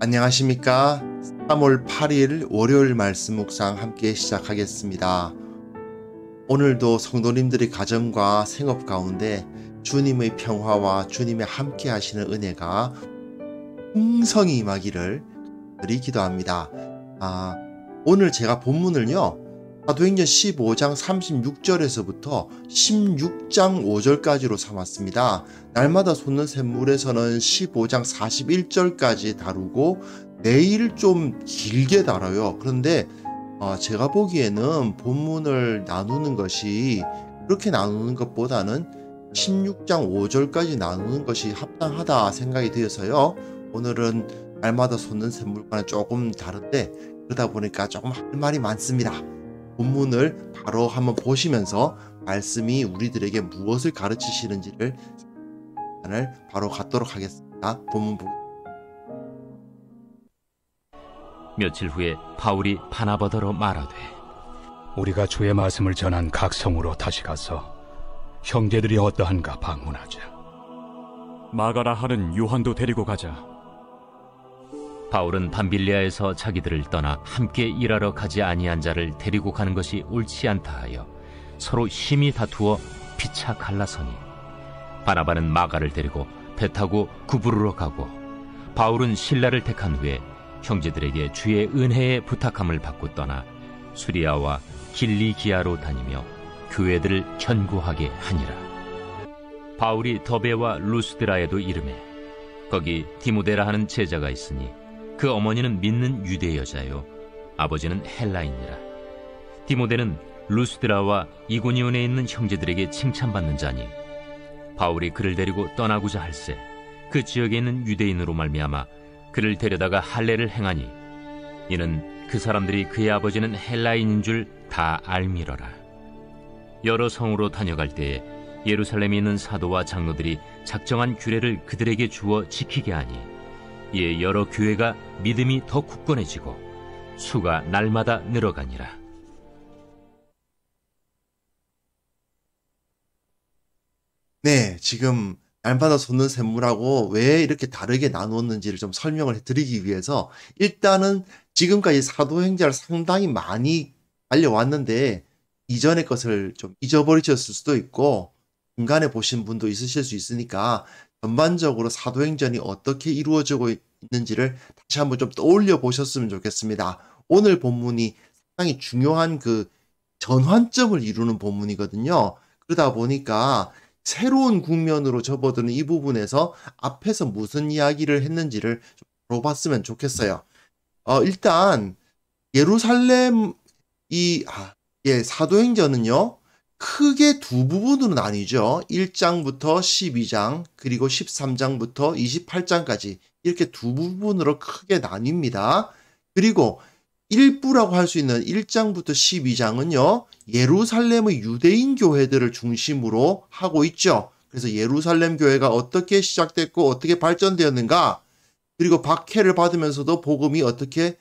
안녕하십니까? 3월 8일 월요일 말씀 묵상 함께 시작하겠습니다. 오늘도 성도님들의 가정과 생업 가운데 주님의 평화와 주님의 함께 하시는 은혜가 풍성히 임하기를 간절히 기도합니다. 오늘 제가 본문을요, 사도행전 15장 36절에서부터 16장 5절까지로 삼았습니다. 날마다 솟는 샘물에서는 15장 41절까지 다루고 내일 좀 길게 다뤄요. 그런데 제가 보기에는 본문을 나누는 것이 그렇게 나누는 것보다는 16장 5절까지 나누는 것이 합당하다 생각이 되어서요. 오늘은 날마다 솟는 샘물과는 조금 다른데 그러다 보니까 조금 할 말이 많습니다. 본문을 바로 한번 보시면서 말씀이 우리들에게 무엇을 가르치시는지를 바로 갖도록 하겠습니다. 본문 보겠습니다. 며칠 후에 바울이 바나바더러 말하되 우리가 주의 말씀을 전한 각 성으로 다시 가서 형제들이 어떠한가 방문하자. 마가라 하는 요한도 데리고 가자. 바울은 밤빌리아에서 자기들을 떠나 함께 일하러 가지 아니한 자를 데리고 가는 것이 옳지 않다 하여 서로 심히 다투어 피차 갈라서니 바나바는 마가를 데리고 배 타고 구부르러 가고 바울은 실라를 택한 후에 형제들에게 주의 은혜에 부탁함을 받고 떠나 수리아와 길리기아로 다니며 교회들을 견고하게 하니라. 바울이 더베와 루스드라에도 이르매 거기 디모데라 하는 제자가 있으니 그 어머니는 믿는 유대 여자요 아버지는 헬라인이라. 디모데는 루스드라와 이고니온에 있는 형제들에게 칭찬받는 자니 바울이 그를 데리고 떠나고자 할세 그 지역에 있는 유대인으로 말미암아 그를 데려다가 할례를 행하니 이는 그 사람들이 그의 아버지는 헬라인인 줄 다 알미러라. 여러 성으로 다녀갈 때에 예루살렘에 있는 사도와 장로들이 작정한 규례를 그들에게 주어 지키게 하니 이에 여러 교회가 믿음이 더 굳건해지고 수가 날마다 늘어가니라. 네, 지금 날마다 솟는 샘물하고 왜 이렇게 다르게 나누었는지를 좀 설명을 드리기 위해서 일단은 지금까지 사도행전을 상당히 많이 알려왔는데 이전의 것을 좀 잊어버리셨을 수도 있고 중간에 보신 분도 있으실 수 있으니까 전반적으로 사도행전이 어떻게 이루어지고 있는지를 다시 한번 좀 떠올려 보셨으면 좋겠습니다. 오늘 본문이 상당히 중요한 그 전환점을 이루는 본문이거든요. 그러다 보니까 새로운 국면으로 접어드는 이 부분에서 앞에서 무슨 이야기를 했는지를 좀 물어봤으면 좋겠어요. 일단 예루살렘 사도행전은요. 크게 두 부분으로 나뉘죠. 1장부터 12장 그리고 13장부터 28장까지 이렇게 두 부분으로 크게 나뉩니다. 그리고 일부라고 할 수 있는 1장부터 12장은요. 예루살렘의 유대인 교회들을 중심으로 하고 있죠. 그래서 예루살렘 교회가 어떻게 시작됐고 어떻게 발전되었는가, 그리고 박해를 받으면서도 복음이 어떻게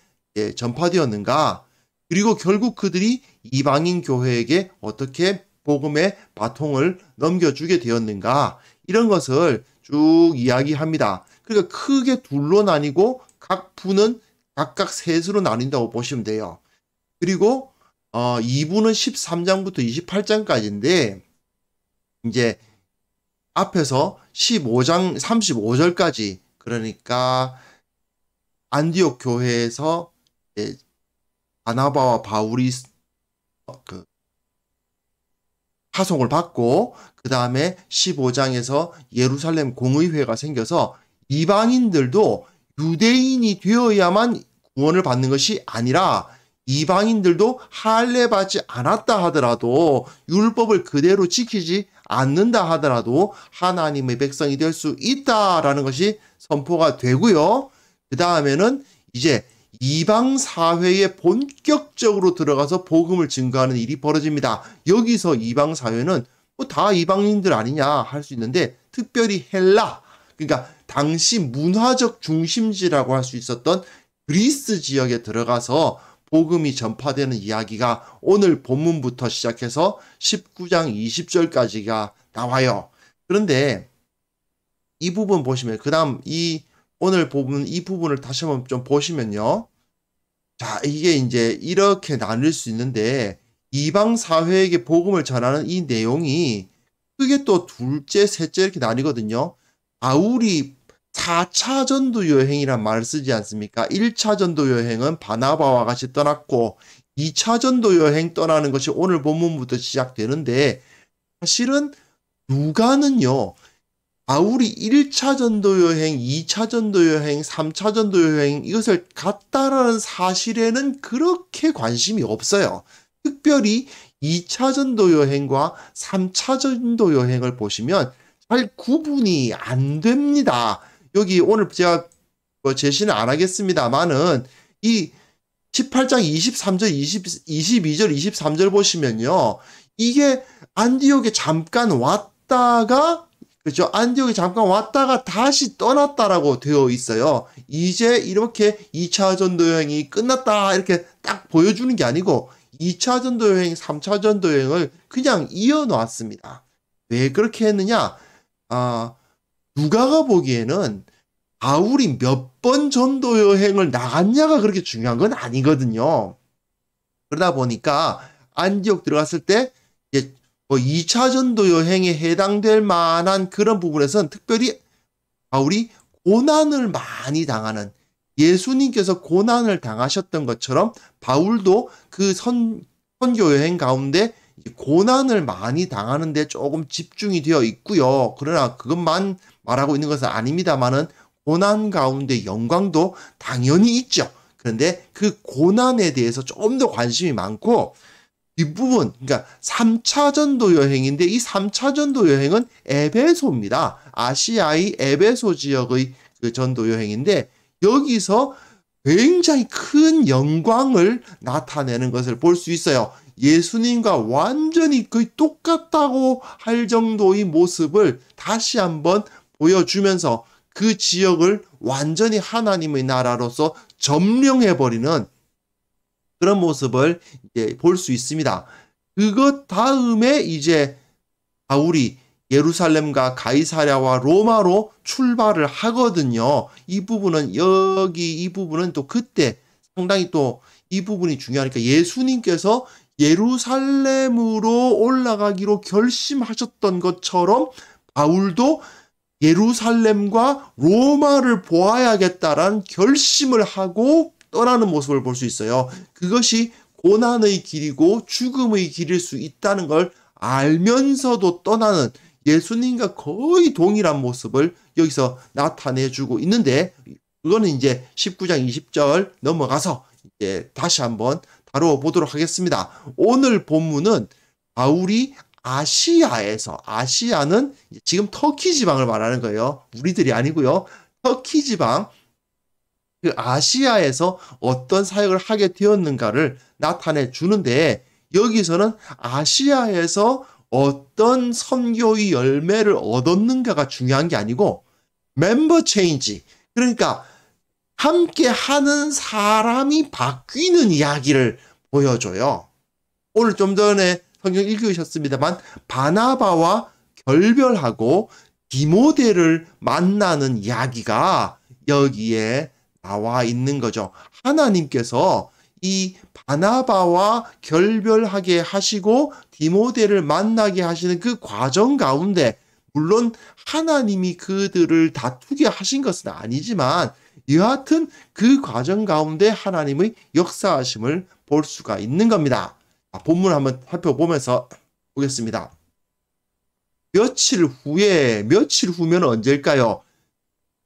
전파되었는가, 그리고 결국 그들이 이방인 교회에게 어떻게 복음의 바통을 넘겨주게 되었는가, 이런 것을 쭉 이야기합니다. 그러니까 크게 둘로 나뉘고 각 부는 각각 셋으로 나뉜다고 보시면 돼요. 그리고 2부는 13장부터 28장까지인데 이제 앞에서 15장 35절까지, 그러니까 안디옥 교회에서 바나바와 바울이 파송을 받고 그 다음에 15장에서 예루살렘 공의회가 생겨서 이방인들도 유대인이 되어야만 구원을 받는 것이 아니라 이방인들도 할례 받지 않았다 하더라도 율법을 그대로 지키지 않는다 하더라도 하나님의 백성이 될 수 있다라는 것이 선포가 되고요. 그 다음에는 이제 이방 사회에 본격적으로 들어가서 복음을 증거하는 일이 벌어집니다. 여기서 이방 사회는 뭐 다 이방인들 아니냐 할 수 있는데 특별히 헬라, 그러니까 당시 문화적 중심지라고 할 수 있었던 그리스 지역에 들어가서 복음이 전파되는 이야기가 오늘 본문부터 시작해서 19장 20절까지가 나와요. 그런데 이 부분 보시면 그 다음 이 오늘 부분, 이 부분을 다시 한번 좀 보시면요. 자, 이게 이제 이렇게 나눌 수 있는데, 이방 사회에게 복음을 전하는 이 내용이 크게 또 둘째, 셋째 이렇게 나뉘거든요. 바울이 4차 전도 여행이란 말을 쓰지 않습니까? 1차 전도 여행은 바나바와 같이 떠났고 2차 전도 여행 떠나는 것이 오늘 본문부터 시작되는데, 사실은 누가는요, 바울이 1차 전도 여행, 2차 전도 여행, 3차 전도 여행 이것을 갔다라는 사실에는 그렇게 관심이 없어요. 특별히 2차 전도 여행과 3차 전도 여행을 보시면 잘 구분이 안 됩니다. 여기 오늘 제가 제시는 안 하겠습니다만은 이 18장 23절, 22절, 23절 보시면요. 이게 안디옥에 잠깐 왔다가, 그렇죠? 안디옥에 잠깐 왔다가 다시 떠났다라고 되어 있어요. 이제 이렇게 2차 전도 여행이 끝났다 이렇게 딱 보여주는 게 아니고 2차 전도 여행, 3차 전도 여행을 그냥 이어놨습니다. 왜 그렇게 했느냐? 누가가 보기에는 바울이 몇 번 전도 여행을 나갔냐가 그렇게 중요한 건 아니거든요. 그러다 보니까 안디옥 들어갔을 때 이제 2차 전도 여행에 해당될 만한 그런 부분에서는 특별히 바울이 고난을 많이 당하는, 예수님께서 고난을 당하셨던 것처럼 바울도 그 선교 여행 가운데 고난을 많이 당하는데 조금 집중이 되어 있고요. 그러나 그것만 말하고 있는 것은 아닙니다만은 고난 가운데 영광도 당연히 있죠. 그런데 그 고난에 대해서 조금 더 관심이 많고, 뒷부분, 그러니까 3차 전도 여행인데 이 3차 전도 여행은 에베소입니다. 아시아의 에베소 지역의 그 전도 여행인데 여기서 굉장히 큰 영광을 나타내는 것을 볼 수 있어요. 예수님과 완전히 거의 똑같다고 할 정도의 모습을 다시 한번 보여주면서 그 지역을 완전히 하나님의 나라로서 점령해버리는 그런 모습을 이제 볼 수 있습니다. 그것 다음에 이제 바울이 예루살렘과 가이사랴와 로마로 출발을 하거든요. 이 부분은 이 부분은 또 그때 상당히 또 이 부분이 중요하니까 예수님께서 예루살렘으로 올라가기로 결심하셨던 것처럼 바울도 예루살렘과 로마를 보아야겠다라는 결심을 하고 떠나는 모습을 볼 수 있어요. 그것이 고난의 길이고 죽음의 길일 수 있다는 걸 알면서도 떠나는 예수님과 거의 동일한 모습을 여기서 나타내주고 있는데, 그거는 이제 19장 20절 넘어가서 이제 다시 한번 다루어 보도록 하겠습니다. 오늘 본문은 바울이 아시아는 지금 터키 지방을 말하는 거예요. 우리들이 아니고요. 터키 지방, 그 아시아에서 어떤 사역을 하게 되었는가를 나타내 주는데, 여기서는 아시아에서 어떤 선교의 열매를 얻었는가가 중요한 게 아니고 멤버 체인지, 그러니까 함께 하는 사람이 바뀌는 이야기를 보여줘요. 오늘 좀 전에 성경 읽으셨습니다만 바나바와 결별하고 디모데를 만나는 이야기가 여기에 나와 있는 거죠. 하나님께서 이 바나바와 결별하게 하시고 디모데를 만나게 하시는 그 과정 가운데, 물론 하나님이 그들을 다투게 하신 것은 아니지만 여하튼 그 과정 가운데 하나님의 역사하심을 볼 수가 있는 겁니다. 본문 한번 살펴보면서 보겠습니다. 며칠 후면 언제일까요?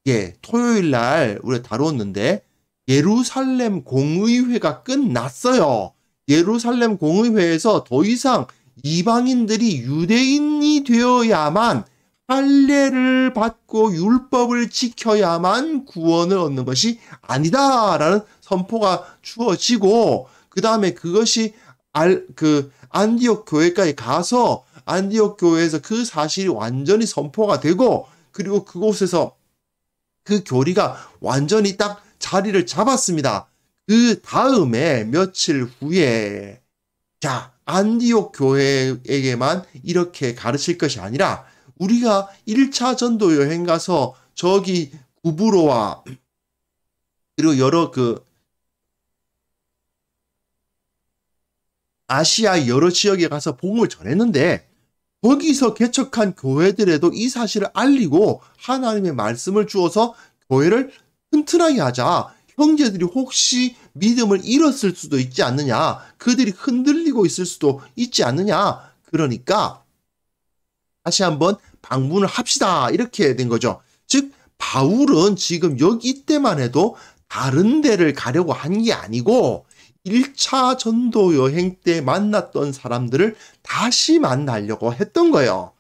예, 토요일 날 우리가 다루었는데 예루살렘 공의회가 끝났어요. 예루살렘 공의회에서 더 이상 이방인들이 유대인이 되어야만, 할례를 받고 율법을 지켜야만 구원을 얻는 것이 아니다라는 선포가 주어지고, 그 다음에 그것이 안디옥 교회까지 가서 안디옥 교회에서 그 사실이 완전히 선포가 되고, 그리고 그곳에서 그 교리가 완전히 딱 자리를 잡았습니다. 그 다음에 며칠 후에 안디옥 교회에게만 이렇게 가르칠 것이 아니라 우리가 1차 전도 여행 가서 저기 구브로와 그리고 여러 아시아 여러 지역에 가서 복음을 전했는데 거기서 개척한 교회들에도 이 사실을 알리고 하나님의 말씀을 주어서 교회를 튼튼하게 하자. 형제들이 혹시 믿음을 잃었을 수도 있지 않느냐. 그들이 흔들리고 있을 수도 있지 않느냐. 그러니까 다시 한번 방문을 합시다. 이렇게 된 거죠. 즉 바울은 지금 여기 이때만 해도 다른 데를 가려고 한 게 아니고 1차 전도 여행 때 만났던 사람들을 다시 만나려고 했던 거예요.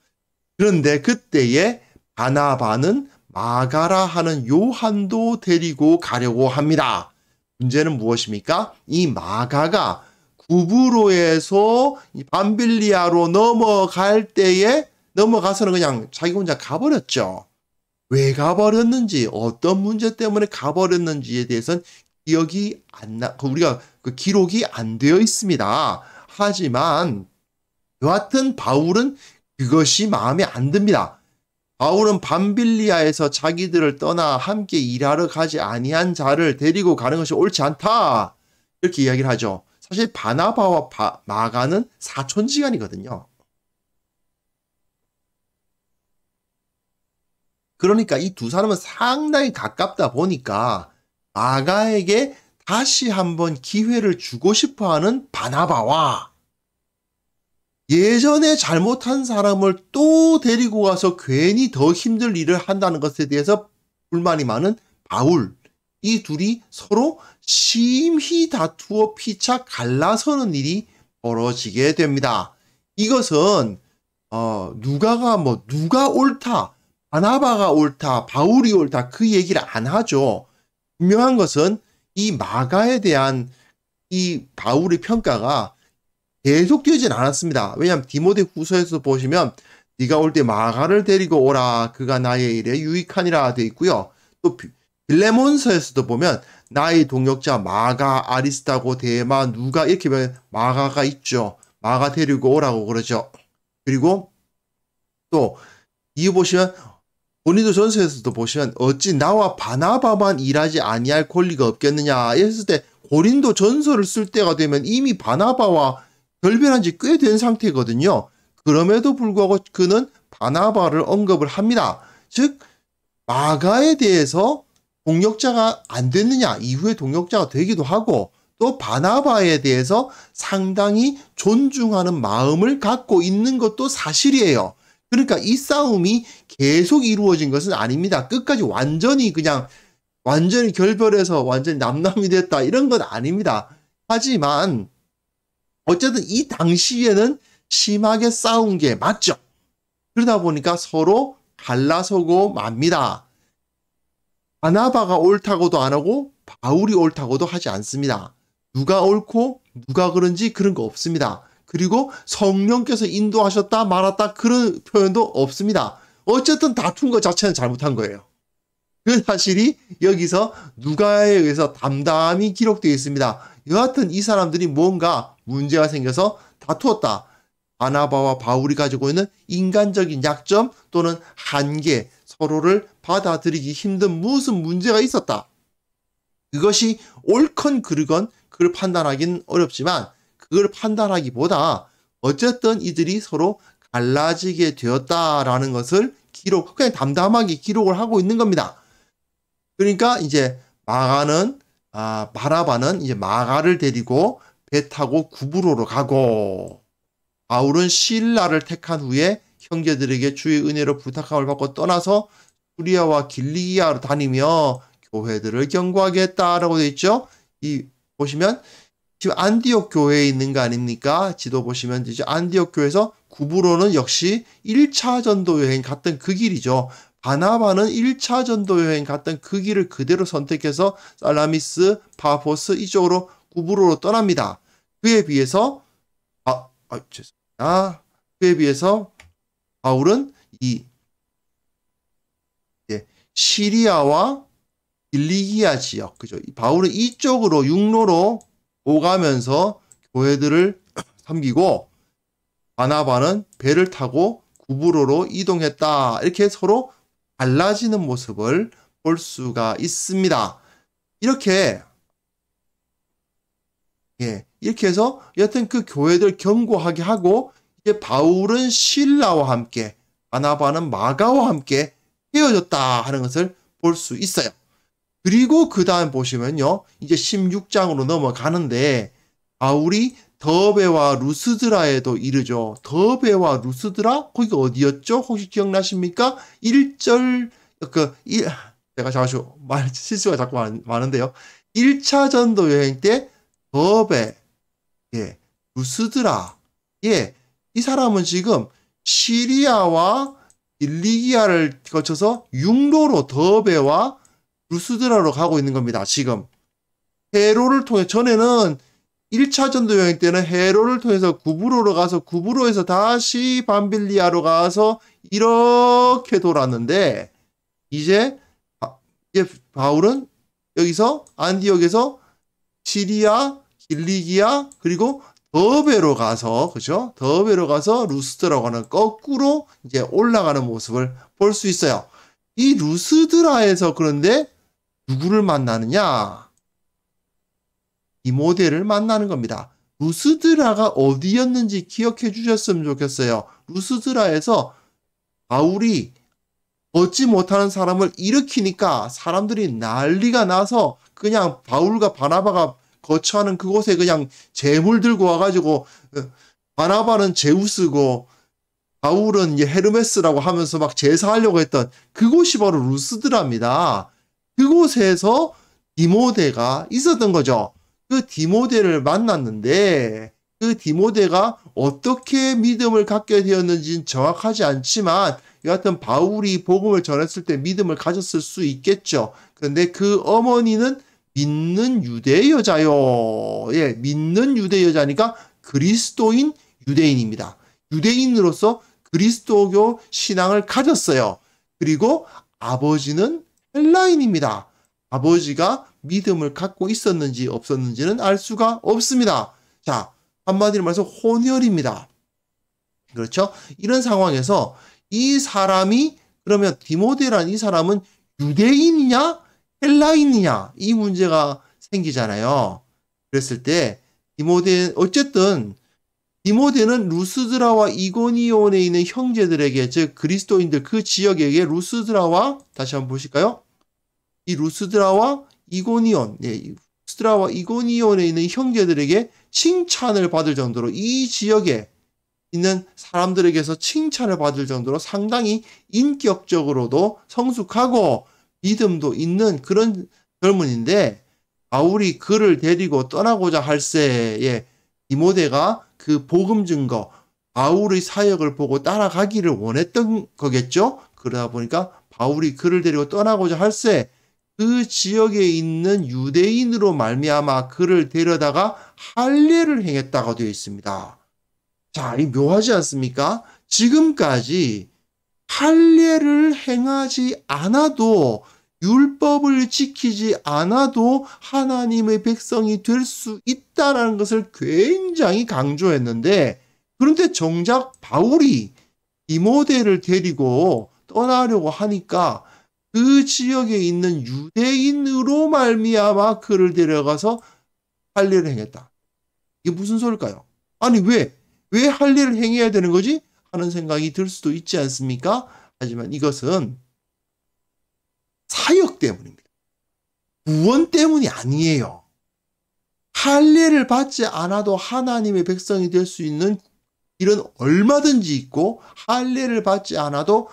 그런데 그때에 바나바는 마가라 하는 요한도 데리고 가려고 합니다. 문제는 무엇입니까? 이 마가가 구브로에서 밤빌리아로 넘어가서는 그냥 자기 혼자 가버렸죠. 왜 가버렸는지, 어떤 문제 때문에 가버렸는지에 대해서는 우리가 그 기록이 안 되어 있습니다. 하지만 여하튼 바울은 그것이 마음에 안 듭니다. 바울은 밤빌리아에서 자기들을 떠나 함께 일하러 가지 아니한 자를 데리고 가는 것이 옳지 않다. 이렇게 이야기를 하죠. 사실 바나바와 마가는 사촌지간이거든요. 그러니까 이 두 사람은 상당히 가깝다 보니까 마가에게 다시 한번 기회를 주고 싶어하는 바나바와 예전에 잘못한 사람을 또 데리고 가서 괜히 더 힘들 일을 한다는 것에 대해서 불만이 많은 바울, 이 둘이 서로 심히 다투어 피차 갈라서는 일이 벌어지게 됩니다. 이것은 누가 옳다, 바나바가 옳다, 바울이 옳다 그 얘기를 안 하죠. 분명한 것은 이 마가에 대한 이 바울의 평가가 계속되진 않았습니다. 왜냐하면 디모데 후서에서 보시면 네가 올 때 마가를 데리고 오라. 그가 나의 일에 유익하니라 되어 있고요. 또 빌레몬서에서도 보면 나의 동역자 마가, 아리스타고, 데마, 누가 이렇게 보면 마가가 있죠. 마가 데리고 오라고 그러죠. 그리고 또 이어 보시면 고린도전서에서도 보시면 어찌 나와 바나바만 일하지 아니할 권리가 없겠느냐 했을 때 고린도전서를 쓸 때가 되면 이미 바나바와 결별한 지 꽤 된 상태거든요. 그럼에도 불구하고 그는 바나바를 언급을 합니다. 즉 마가에 대해서 동역자가 안 됐느냐, 이후에 동역자가 되기도 하고 또 바나바에 대해서 상당히 존중하는 마음을 갖고 있는 것도 사실이에요. 그러니까 이 싸움이 계속 이루어진 것은 아닙니다. 끝까지 완전히 결별해서 완전히 남남이 됐다 이런 건 아닙니다. 하지만 어쨌든 이 당시에는 심하게 싸운 게 맞죠. 그러다 보니까 서로 갈라서고 맙니다. 바나바가 옳다고도 안 하고 바울이 옳다고도 하지 않습니다. 누가 옳고 누가 그런지 그런 거 없습니다. 그리고 성령께서 인도하셨다 말았다 그런 표현도 없습니다. 어쨌든 다툰 것 자체는 잘못한 거예요. 그 사실이 여기서 누가에 의해서 담담히 기록되어 있습니다. 여하튼 이 사람들이 뭔가 문제가 생겨서 다투었다. 바나바와 바울이 가지고 있는 인간적인 약점 또는 한계, 서로를 받아들이기 힘든 무슨 문제가 있었다. 그것이 옳건 그르건 그걸 판단하기는 어렵지만 그걸 판단하기보다 어쨌든 이들이 서로 갈라지게 되었다라는 것을 그냥 담담하게 기록을 하고 있는 겁니다. 그러니까 이제 바나바는 이제 마가를 데리고 배 타고 구브로로 가고 바울은 실라를 택한 후에 형제들에게 주의 은혜로 부탁함을 받고 떠나서 수리아와 길리기아로 다니며 교회들을 경고하게 했다라고 되어 있죠. 보시면 지금 안디옥 교회에 있는 거 아닙니까? 지도 보시면 이제 안디옥 교회에서 구브로는 역시 1차 전도 여행 갔던 그 길이죠. 바나바는 1차 전도 여행 갔던 그 길을 그대로 선택해서 살라미스, 파포스 이쪽으로 구브로로 떠납니다. 그에 비해서 바울은 시리아와 길리기아 지역, 그죠? 바울은 이쪽으로 육로로 오가면서 교회들을 섬기고 바나바는 배를 타고 구브로로 이동했다. 이렇게 서로 달라지는 모습을 볼 수가 있습니다. 이렇게 이렇게 해서 여튼 그 교회들 견고하게 하고 이제 바울은 실라와 함께 바나바는 마가와 함께 헤어졌다 하는 것을 볼 수 있어요. 그리고 그 다음 보시면요. 이제 16장으로 넘어가는데 바울이 더베와 루스드라에도 이르죠. 더베와 루스드라? 거기가 어디였죠? 혹시 기억나십니까? 1절, 제가 잠시 실수가 자꾸 많은데요. 1차 전도 여행 때 더베, 루스드라, 이 사람은 지금 시리아와 일리기아를 거쳐서 육로로 더베와 루스드라로 가고 있는 겁니다. 지금 헤로를 통해 전에는 1차 전도 여행 때는 헤로를 통해서 구브로로 가서 구브로에서 다시 밤빌리아로 가서 이렇게 돌았는데 이제 바울은 여기서 안디옥에서 시리아, 길리기아 그리고 더베로 가서 그죠? 더베로 가서 루스드라고 하는 거꾸로 이제 올라가는 모습을 볼 수 있어요. 이 루스드라에서 그런데 누구를 만나느냐? 디모데를 만나는 겁니다. 루스드라가 어디였는지 기억해 주셨으면 좋겠어요. 루스드라에서 바울이 얻지 못하는 사람을 일으키니까 사람들이 난리가 나서 그냥 바울과 바나바가 거처하는 그곳에 그냥 재물 들고 와가지고 바나바는 제우스고 바울은 헤르메스라고 하면서 막 제사하려고 했던 그곳이 바로 루스드라입니다. 그곳에서 디모데가 있었던 거죠. 그 디모데를 만났는데 그 디모데가 어떻게 믿음을 갖게 되었는지는 정확하지 않지만 여하튼 바울이 복음을 전했을 때 믿음을 가졌을 수 있겠죠. 그런데 그 어머니는 믿는 유대 여자요. 믿는 유대 여자니까 그리스도인 유대인입니다. 유대인으로서 그리스도교 신앙을 가졌어요. 그리고 아버지는 헬라인입니다. 아버지가 믿음을 갖고 있었는지 없었는지는 알 수가 없습니다. 자, 한마디로 말해서 혼혈입니다. 그렇죠? 이런 상황에서 이 사람이 그러면 디모데라는 이 사람은 유대인이냐 헬라인이냐 이 문제가 생기잖아요. 그랬을 때 어쨌든 디모데는 루스드라와 이고니온에 있는 형제들에게 즉 그리스도인들 그 지역에게 루스드라와 다시 한번 보실까요? 이 루스드라와 이고니온에 있는 형제들에게 칭찬을 받을 정도로 이 지역에 있는 사람들에게서 칭찬을 받을 정도로 상당히 인격적으로도 성숙하고 믿음도 있는 그런 젊은인데 바울이 그를 데리고 떠나고자 할 새에 디모데가 그 복음 증거 바울의 사역을 보고 따라가기를 원했던 거겠죠. 그러다 보니까 바울이 그를 데리고 떠나고자 할 새 그 지역에 있는 유대인으로 말미암아 그를 데려다가 할례를 행했다고 되어 있습니다. 자, 이 묘하지 않습니까? 지금까지 할례를 행하지 않아도 율법을 지키지 않아도 하나님의 백성이 될 수 있다는 것을 굉장히 강조했는데 그런데 정작 바울이 디모데를 데리고 떠나려고 하니까 그 지역에 있는 유대인으로 말미암아 그를 데려가서 할례를 행했다. 이게 무슨 소리일까요? 아니 왜 할례를 행해야 되는 거지? 하는 생각이 들 수도 있지 않습니까? 하지만 이것은 사역 때문입니다. 구원 때문이 아니에요. 할례를 받지 않아도 하나님의 백성이 될 수 있는 길은 얼마든지 있고 할례를 받지 않아도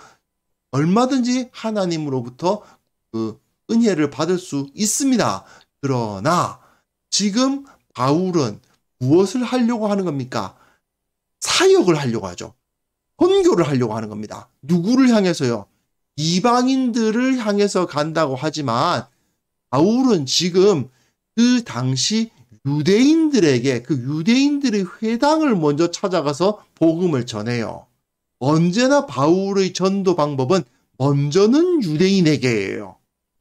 얼마든지 하나님으로부터 그 은혜를 받을 수 있습니다. 그러나 지금 바울은 무엇을 하려고 하는 겁니까? 사역을 하려고 하죠. 선교를 하려고 하는 겁니다. 누구를 향해서요? 이방인들을 향해서 간다고 하지만 바울은 지금 그 당시 유대인들에게 그 유대인들의 회당을 먼저 찾아가서 복음을 전해요. 언제나 바울의 전도 방법은 먼저는 유대인에게예요.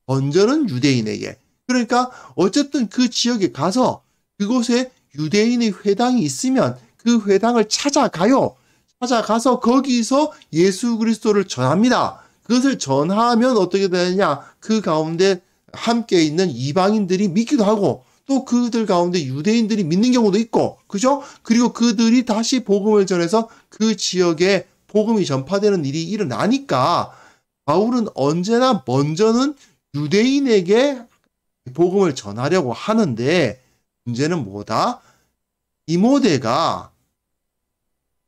먼저는 유대인에게. 그러니까 어쨌든 그 지역에 가서 그곳에 유대인의 회당이 있으면 그 회당을 찾아가요. 찾아가서 거기서 예수 그리스도를 전합니다. 그것을 전하면 어떻게 되느냐? 그 가운데 함께 있는 이방인들이 믿기도 하고 또 그들 가운데 유대인들이 믿는 경우도 있고, 그죠? 그리고 그들이 다시 복음을 전해서 그 지역에 복음이 전파되는 일이 일어나니까 바울은 언제나 먼저는 유대인에게 복음을 전하려고 하는데, 문제는 뭐다? 디모데가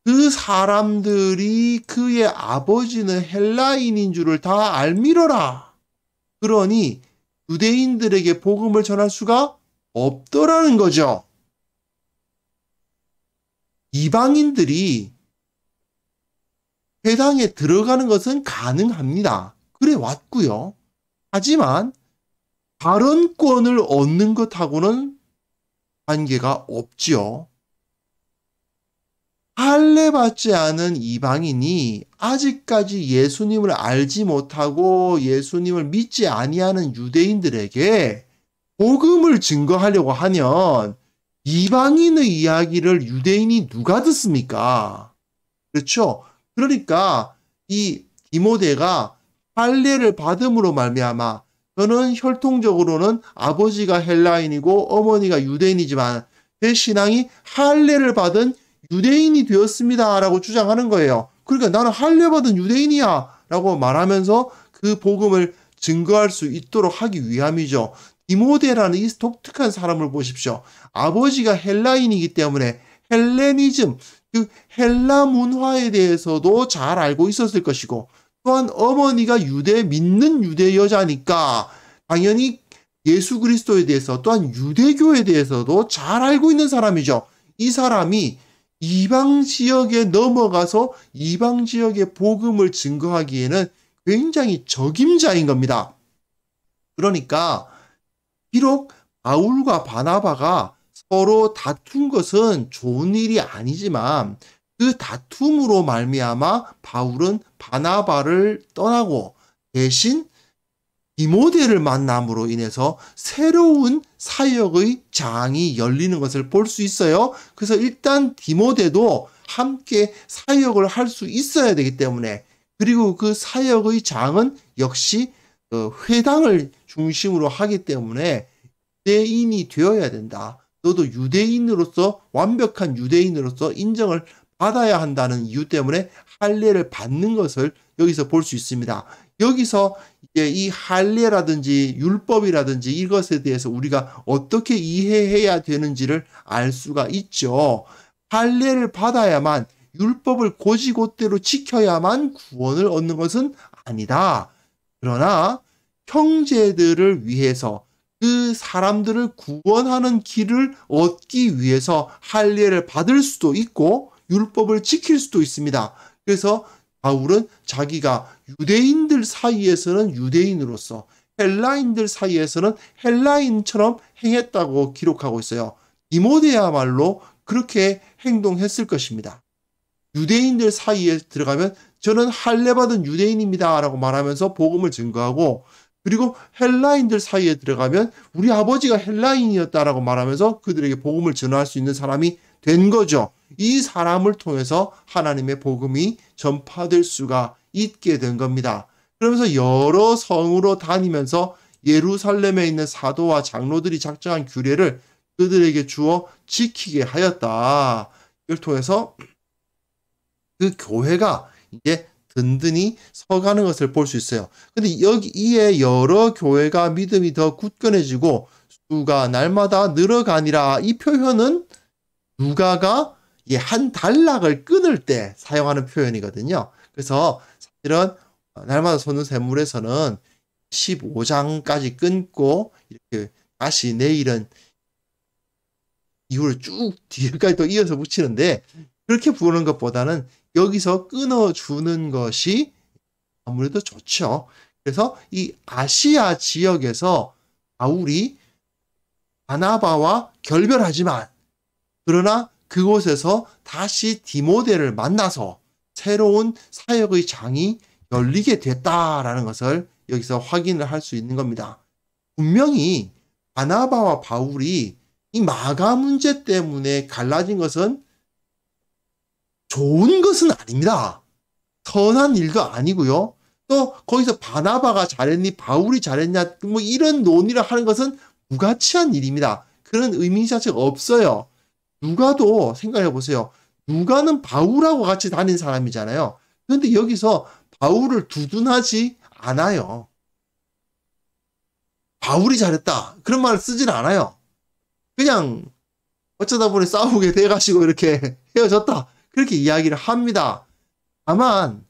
그 사람들이 그의 아버지는 헬라인인 줄을 다 알미러라. 그러니 유대인들에게 복음을 전할 수가 없더라는 거죠. 이방인들이 회당에 들어가는 것은 가능합니다. 그래 왔고요. 하지만 발언권을 얻는 것하고는 관계가 없지요. 할례받지 않은 이방인이 아직까지 예수님을 알지 못하고 예수님을 믿지 아니하는 유대인들에게 복음을 증거하려고 하면 이방인의 이야기를 유대인이 누가 듣습니까? 그렇죠? 그러니까 이 디모데가 할례를 받음으로 말미암아, 저는 혈통적으로는 아버지가 헬라인이고 어머니가 유대인이지만 제 신앙이 할례를 받은 유대인이 되었습니다 라고 주장하는 거예요. 그러니까 나는 할례 받은 유대인이야 라고 말하면서 그 복음을 증거할 수 있도록 하기 위함이죠. 디모데라는 이 독특한 사람을 보십시오. 아버지가 헬라인이기 때문에 헬레니즘, 그 헬라 문화에 대해서도 잘 알고 있었을 것이고, 또한 어머니가 믿는 유대 여자니까 당연히 예수 그리스도에 대해서, 또한 유대교에 대해서도 잘 알고 있는 사람이죠. 이 사람이 이방 지역에 넘어가서 이방 지역의 복음을 증거하기에는 굉장히 적임자인 겁니다. 그러니까 비록 바울과 바나바가 서로 다툰 것은 좋은 일이 아니지만 그 다툼으로 말미암아 바울은 바나바를 떠나고 대신 디모데를 만남으로 인해서 새로운 사역의 장이 열리는 것을 볼 수 있어요. 그래서 일단 디모데도 함께 사역을 할 수 있어야 되기 때문에, 그리고 그 사역의 장은 역시 회당을 중심으로 하기 때문에 유대인이 되어야 된다. 너도 유대인으로서, 완벽한 유대인으로서 인정을 받아야 한다는 이유 때문에 할례를 받는 것을 여기서 볼 수 있습니다. 여기서 이제 이 할례라든지 율법이라든지 이것에 대해서 우리가 어떻게 이해해야 되는지를 알 수가 있죠. 할례를 받아야만, 율법을 곧이곧대로 지켜야만 구원을 얻는 것은 아니다. 그러나 형제들을 위해서, 그 사람들을 구원하는 길을 얻기 위해서 할례를 받을 수도 있고 율법을 지킬 수도 있습니다. 그래서 바울은 자기가 유대인들 사이에서는 유대인으로서, 헬라인들 사이에서는 헬라인처럼 행했다고 기록하고 있어요. 디모데야말로 그렇게 행동했을 것입니다. 유대인들 사이에 들어가면 저는 할례 받은 유대인입니다 라고 말하면서 복음을 증거하고, 그리고 헬라인들 사이에 들어가면 우리 아버지가 헬라인이었다라고 말하면서 그들에게 복음을 전할 수 있는 사람이 된 거죠. 이 사람을 통해서 하나님의 복음이 전파될 수가 있게 된 겁니다. 그러면서 여러 성으로 다니면서 예루살렘에 있는 사도와 장로들이 작정한 규례를 그들에게 주어 지키게 하였다. 이걸 통해서 그 교회가 이제 든든히 서가는 것을 볼 수 있어요. 근데 여기에 여러 교회가 믿음이 더 굳건해지고 수가 날마다 늘어가니라, 이 표현은 누가가 한 단락을 끊을 때 사용하는 표현이거든요. 그래서 사실은 날마다 솟는 샘물에서는 15장까지 끊고 이렇게 다시 내일은 이후를 쭉 뒤에까지 또 이어서 붙이는데, 그렇게 부르는 것보다는 여기서 끊어주는 것이 아무래도 좋죠. 그래서 이 아시아 지역에서 바울이 바나바와 결별하지만, 그러나 그곳에서 다시 디모데를 만나서 새로운 사역의 장이 열리게 됐다라는 것을 여기서 확인을 할 수 있는 겁니다. 분명히 바나바와 바울이 이 마가 문제 때문에 갈라진 것은 좋은 것은 아닙니다. 선한 일도 아니고요. 또 거기서 바나바가 잘했니 바울이 잘했냐 뭐 이런 논의를 하는 것은 무가치한 일입니다. 그런 의미 자체가 없어요. 누가도 생각해 보세요. 누가는 바울하고 같이 다닌 사람이잖아요. 그런데 여기서 바울을 두둔하지 않아요. 바울이 잘했다. 그런 말을 쓰진 않아요. 그냥 어쩌다 보니 싸우게 돼가지고 이렇게 헤어졌다. 그렇게 이야기를 합니다. 다만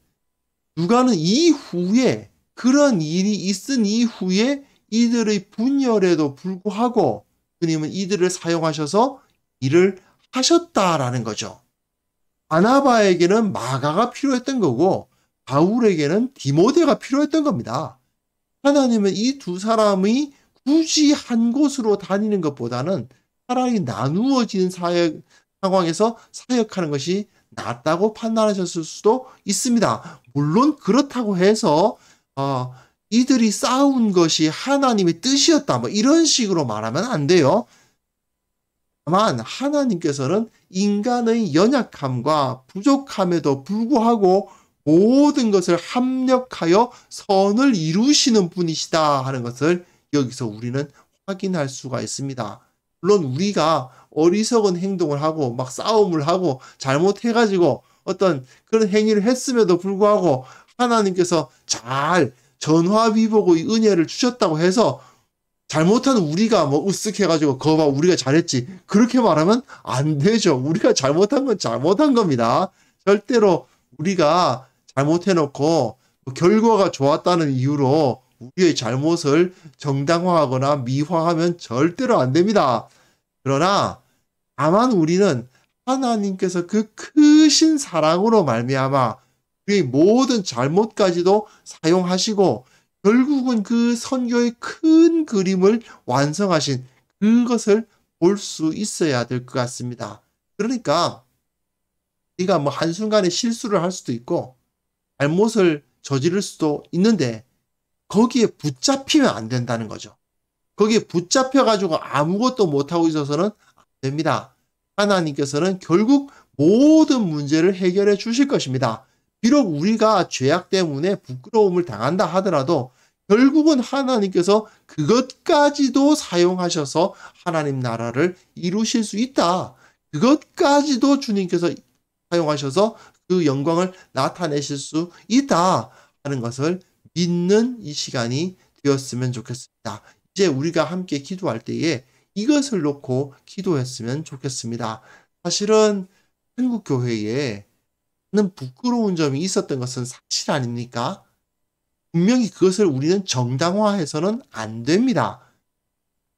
누가는 이후에 그런 일이 있은 이후에 이들의 분열에도 불구하고 주님은 이들을 사용하셔서 일을 하셨다라는 거죠. 바나바에게는 마가가 필요했던 거고 바울에게는 디모데가 필요했던 겁니다. 하나님은 이 두 사람이 굳이 한 곳으로 다니는 것보다는 차라리 나누어진 상황에서 사역하는 것이 낫다고 판단하셨을 수도 있습니다. 물론 그렇다고 해서 이들이 싸운 것이 하나님의 뜻이었다 뭐 이런 식으로 말하면 안 돼요. 다만 하나님께서는 인간의 연약함과 부족함에도 불구하고 모든 것을 합력하여 선을 이루시는 분이시다 하는 것을 여기서 우리는 확인할 수가 있습니다. 물론 우리가 어리석은 행동을 하고 막 싸움을 하고 잘못해가지고 어떤 그런 행위를 했음에도 불구하고 하나님께서 잘 전화위복의 은혜를 주셨다고 해서 잘못한 우리가 뭐 으쓱해가지고 거봐 우리가 잘했지 그렇게 말하면 안 되죠. 우리가 잘못한 건 잘못한 겁니다. 절대로 우리가 잘못해놓고 결과가 좋았다는 이유로 우리의 잘못을 정당화하거나 미화하면 절대로 안 됩니다. 그러나 다만 우리는 하나님께서 그 크신 사랑으로 말미암아 우리의 모든 잘못까지도 사용하시고 결국은 그 선교의 큰 그림을 완성하신 그것을 볼 수 있어야 될 것 같습니다. 그러니까 우리가 뭐 한순간에 실수를 할 수도 있고 잘못을 저지를 수도 있는데 거기에 붙잡히면 안 된다는 거죠. 거기에 붙잡혀가지고 아무것도 못하고 있어서는 안 됩니다. 하나님께서는 결국 모든 문제를 해결해 주실 것입니다. 비록 우리가 죄악 때문에 부끄러움을 당한다 하더라도 결국은 하나님께서 그것까지도 사용하셔서 하나님 나라를 이루실 수 있다. 그것까지도 주님께서 사용하셔서 그 영광을 나타내실 수 있다 하는 것을 믿는 이 시간이 되었으면 좋겠습니다. 이제 우리가 함께 기도할 때에 이것을 놓고 기도했으면 좋겠습니다. 사실은 한국 교회에 부끄러운 점이 있었던 것은 사실 아닙니까? 분명히 그것을 우리는 정당화해서는 안 됩니다.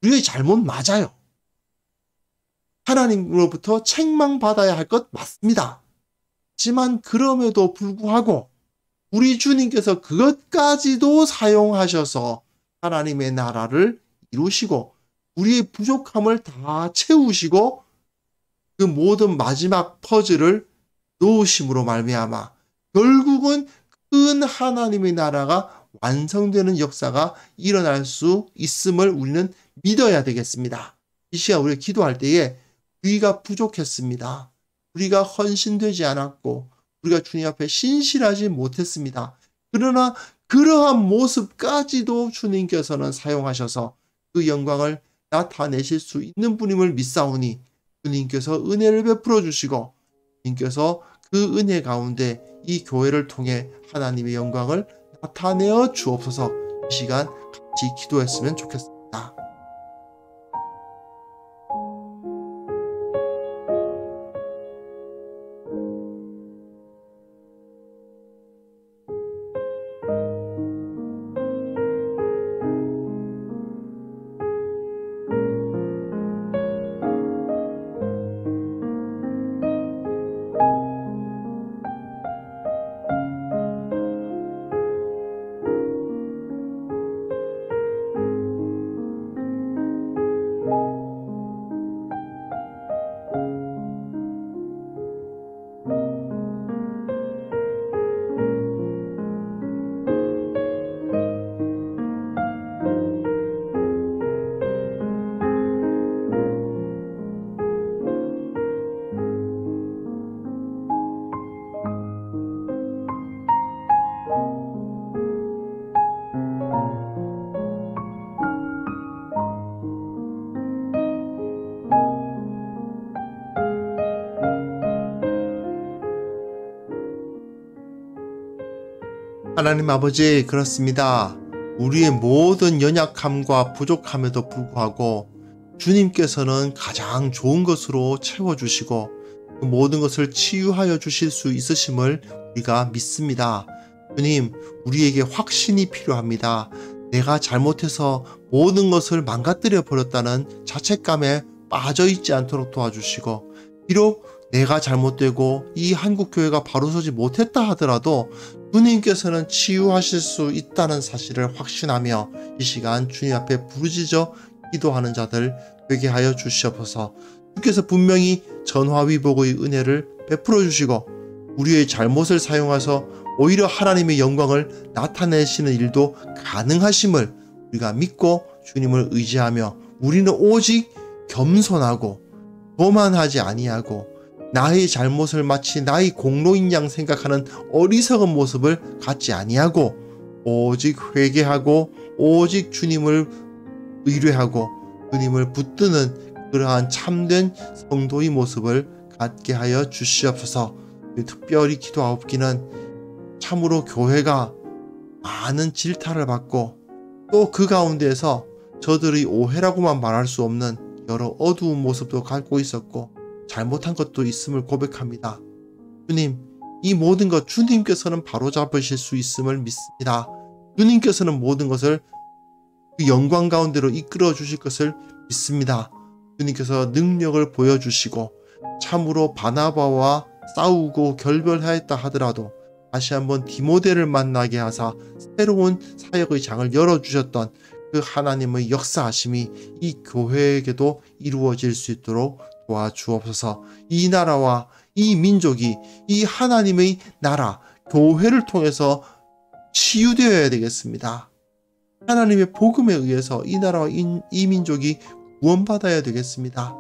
우리의 잘못 맞아요. 하나님으로부터 책망받아야 할 것 맞습니다. 하지만 그럼에도 불구하고 우리 주님께서 그것까지도 사용하셔서 하나님의 나라를 이루시고 우리의 부족함을 다 채우시고 그 모든 마지막 퍼즐을 놓으심으로 말미암아 결국은 큰 하나님의 나라가 완성되는 역사가 일어날 수 있음을 우리는 믿어야 되겠습니다. 이 시간 우리가 기도할 때에 우리가 부족했습니다. 우리가 헌신되지 않았고 우리가 주님 앞에 신실하지 못했습니다. 그러나 그러한 모습까지도 주님께서는 사용하셔서 그 영광을 나타내실 수 있는 분임을 믿사오니 주님께서 은혜를 베풀어 주시고 주님께서 그 은혜 가운데 이 교회를 통해 하나님의 영광을 나타내어 주옵소서. 이 시간 같이 기도했으면 좋겠습니다. 하나님 아버지, 그렇습니다. 우리의 모든 연약함과 부족함에도 불구하고 주님께서는 가장 좋은 것으로 채워주시고 그 모든 것을 치유하여 주실 수 있으심을 우리가 믿습니다. 주님, 우리에게 확신이 필요합니다. 내가 잘못해서 모든 것을 망가뜨려 버렸다는 자책감에 빠져 있지 않도록 도와주시고, 비록 내가 잘못되고 이 한국교회가 바로 서지 못했다 하더라도 주님께서는 치유하실 수 있다는 사실을 확신하며 이 시간 주님 앞에 부르짖어 기도하는 자들 되게 하여 주시옵소서. 주께서 분명히 전화위복의 은혜를 베풀어 주시고 우리의 잘못을 사용하셔서 오히려 하나님의 영광을 나타내시는 일도 가능하심을 우리가 믿고 주님을 의지하며, 우리는 오직 겸손하고 교만하지 아니하고 나의 잘못을 마치 나의 공로인 양 생각하는 어리석은 모습을 갖지 아니하고 오직 회개하고 오직 주님을 의뢰하고 주님을 붙드는 그러한 참된 성도의 모습을 갖게 하여 주시옵소서. 특별히 기도하옵기는 참으로 교회가 많은 질타를 받고 또 그 가운데에서 저들의 오해라고만 말할 수 없는 여러 어두운 모습도 갖고 있었고 잘못한 것도 있음을 고백합니다. 주님, 이 모든 것 주님께서는 바로잡으실 수 있음을 믿습니다. 주님께서는 모든 것을 그 영광 가운데로 이끌어 주실 것을 믿습니다. 주님께서 능력을 보여주시고 참으로 바나바와 싸우고 결별하였다 하더라도 다시 한번 디모데를 만나게 하사 새로운 사역의 장을 열어주셨던 그 하나님의 역사하심이 이 교회에게도 이루어질 수 있도록 도와주옵소서. 이 나라와 이 민족이 이 하나님의 나라, 교회를 통해서 치유되어야 되겠습니다. 하나님의 복음에 의해서 이 나라와 이 민족이 구원받아야 되겠습니다.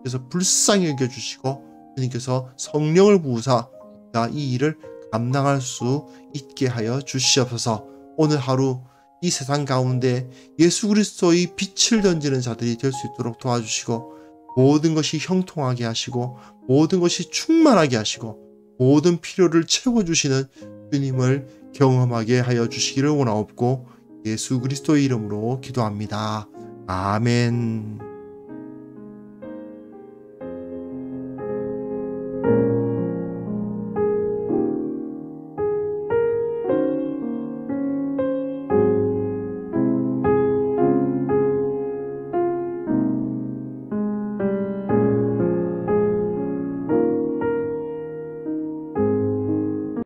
그래서 불쌍히 여겨주시고 주님께서 성령을 부으사 이 일을 감당할 수 있게 하여 주시옵소서. 오늘 하루 이 세상 가운데 예수 그리스도의 빛을 던지는 자들이 될 수 있도록 도와주시고 모든 것이 형통하게 하시고 모든 것이 충만하게 하시고 모든 필요를 채워주시는 주님을 경험하게 하여 주시기를 원하옵고 예수 그리스도의 이름으로 기도합니다. 아멘.